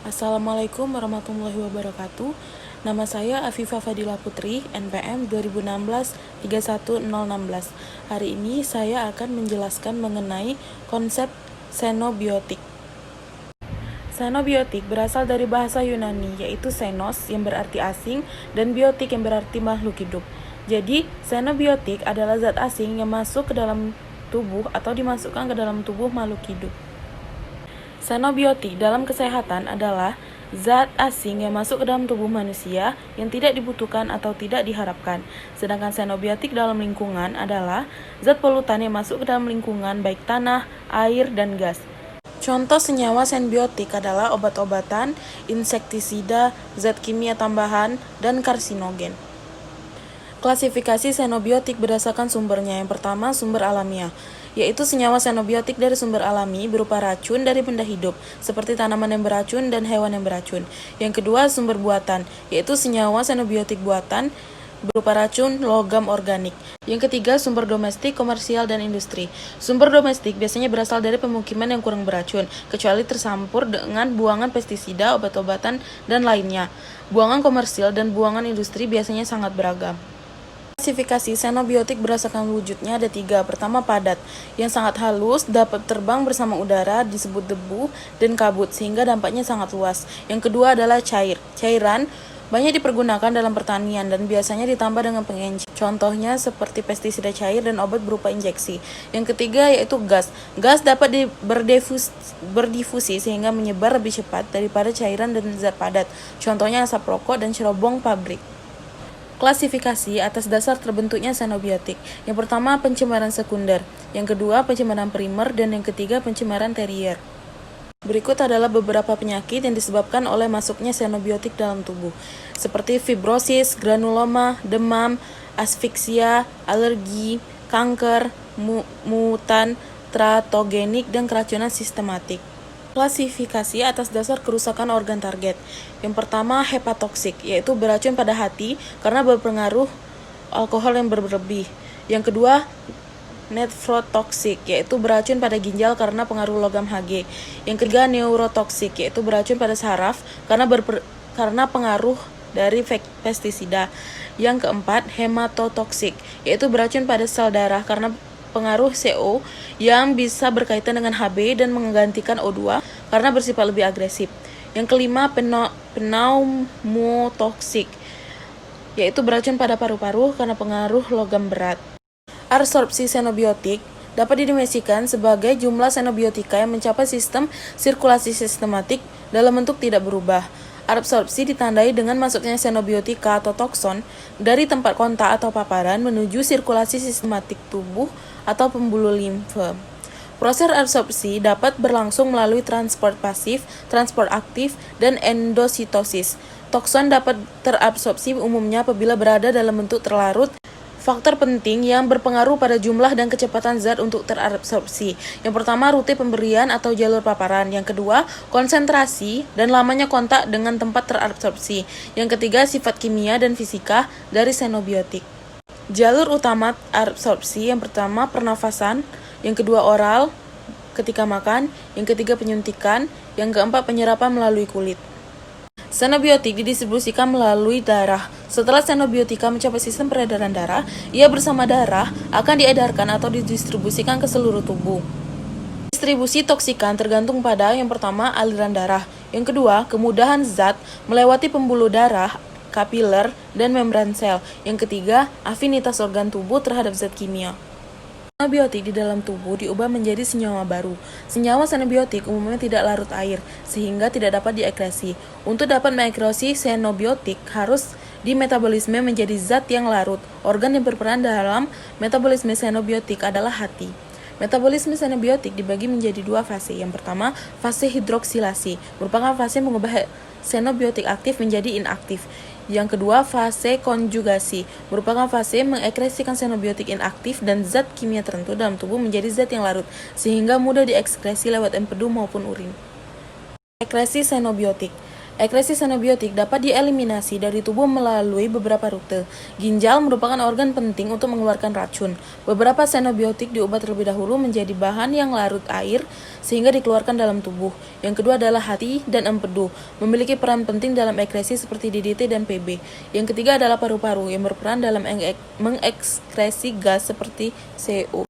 Assalamualaikum warahmatullahi wabarakatuh. Nama saya Afifah Fadila Putri, NPM 2016-31016. Hari ini saya akan menjelaskan mengenai konsep xenobiotik. Xenobiotik berasal dari bahasa Yunani, yaitu xenos yang berarti asing dan biotik yang berarti makhluk hidup. Jadi, xenobiotik adalah zat asing yang masuk ke dalam tubuh atau dimasukkan ke dalam tubuh makhluk hidup. Xenobiotik dalam kesehatan adalah zat asing yang masuk ke dalam tubuh manusia yang tidak dibutuhkan atau tidak diharapkan. Sedangkan xenobiotik dalam lingkungan adalah zat polutan yang masuk ke dalam lingkungan baik tanah, air, dan gas. Contoh senyawa xenobiotik adalah obat-obatan, insektisida, zat kimia tambahan, dan karsinogen. Klasifikasi xenobiotik berdasarkan sumbernya. Yang pertama, sumber alamiah, yaitu senyawa xenobiotik dari sumber alami berupa racun dari benda hidup, seperti tanaman yang beracun dan hewan yang beracun. Yang kedua, sumber buatan, yaitu senyawa xenobiotik buatan berupa racun logam organik. Yang ketiga, sumber domestik, komersial, dan industri. Sumber domestik biasanya berasal dari pemukiman yang kurang beracun, kecuali tercampur dengan buangan pestisida, obat-obatan, dan lainnya. Buangan komersial dan buangan industri biasanya sangat beragam. Klasifikasi xenobiotik berdasarkan wujudnya ada 3. Pertama, padat, yang sangat halus, dapat terbang bersama udara, disebut debu, dan kabut, sehingga dampaknya sangat luas. Yang kedua adalah cair. Cairan banyak dipergunakan dalam pertanian dan biasanya ditambah dengan pengencer. Contohnya seperti pestisida cair dan obat berupa injeksi. Yang ketiga yaitu gas. Gas dapat berdifusi sehingga menyebar lebih cepat daripada cairan dan zat padat. Contohnya asap rokok dan cerobong pabrik. Klasifikasi atas dasar terbentuknya xenobiotik. Yang pertama, pencemaran sekunder. Yang kedua, pencemaran primer. Dan yang ketiga, pencemaran terier. Berikut adalah beberapa penyakit yang disebabkan oleh masuknya xenobiotik dalam tubuh, seperti fibrosis, granuloma, demam, asfiksia, alergi, kanker, mutan, teratogenik, dan keracunan sistematik. Klasifikasi atas dasar kerusakan organ target. Yang pertama, hepatotoksik, yaitu beracun pada hati karena berpengaruh alkohol yang berlebih. Yang kedua, nefrotoksik, yaitu beracun pada ginjal karena pengaruh logam Hg. Yang ketiga, neurotoksik, yaitu beracun pada saraf karena pengaruh dari pestisida. Yang keempat, hematotoksik, yaitu beracun pada sel darah karena pengaruh CO yang bisa berkaitan dengan Hb dan menggantikan O2 karena bersifat lebih agresif. Yang kelima, pneumotoksik, yaitu beracun pada paru-paru karena pengaruh logam berat. Absorpsi xenobiotik dapat didefinisikan sebagai jumlah xenobiotika yang mencapai sistem sirkulasi sistematik dalam bentuk tidak berubah. Absorpsi ditandai dengan masuknya xenobiotika atau tokson dari tempat kontak atau paparan menuju sirkulasi sistematik tubuh atau pembuluh limfe. Proses absorpsi dapat berlangsung melalui transport pasif, transport aktif, dan endositosis. Tokson dapat terabsorpsi umumnya apabila berada dalam bentuk terlarut. Faktor penting yang berpengaruh pada jumlah dan kecepatan zat untuk terabsorpsi. Yang pertama, rute pemberian atau jalur paparan. Yang kedua, konsentrasi dan lamanya kontak dengan tempat terabsorpsi. Yang ketiga, sifat kimia dan fisika dari xenobiotik. Jalur utama absorpsi, yang pertama pernafasan, yang kedua oral ketika makan, yang ketiga penyuntikan, yang keempat penyerapan melalui kulit. Xenobiotik didistribusikan melalui darah. Setelah xenobiotika mencapai sistem peredaran darah, ia bersama darah akan diedarkan atau didistribusikan ke seluruh tubuh. Distribusi toksikan tergantung pada yang pertama aliran darah, yang kedua kemudahan zat melewati pembuluh darah, kapiler, dan membran sel, yang ketiga afinitas organ tubuh terhadap zat kimia. Xenobiotik di dalam tubuh diubah menjadi senyawa baru. Senyawa xenobiotik umumnya tidak larut air, sehingga tidak dapat diekskresi. Untuk dapat mengekskresi xenobiotik harus dimetabolisme menjadi zat yang larut. Organ yang berperan dalam metabolisme xenobiotik adalah hati. Metabolisme xenobiotik dibagi menjadi 2 fase. Yang pertama, fase hidroksilasi, merupakan fase mengubah xenobiotik aktif menjadi inaktif. Yang kedua, fase konjugasi, merupakan fase mengekskresikan xenobiotik inaktif dan zat kimia tertentu dalam tubuh menjadi zat yang larut, sehingga mudah diekskresi lewat empedu maupun urin. Ekskresi xenobiotik. Ekresi xenobiotik dapat dieliminasi dari tubuh melalui beberapa rute. Ginjal merupakan organ penting untuk mengeluarkan racun. Beberapa xenobiotik diubah terlebih dahulu menjadi bahan yang larut air sehingga dikeluarkan dalam tubuh. Yang kedua adalah hati dan empedu, memiliki peran penting dalam ekresi seperti DDT dan PB. Yang ketiga adalah paru-paru yang berperan dalam mengekskresi gas seperti CO.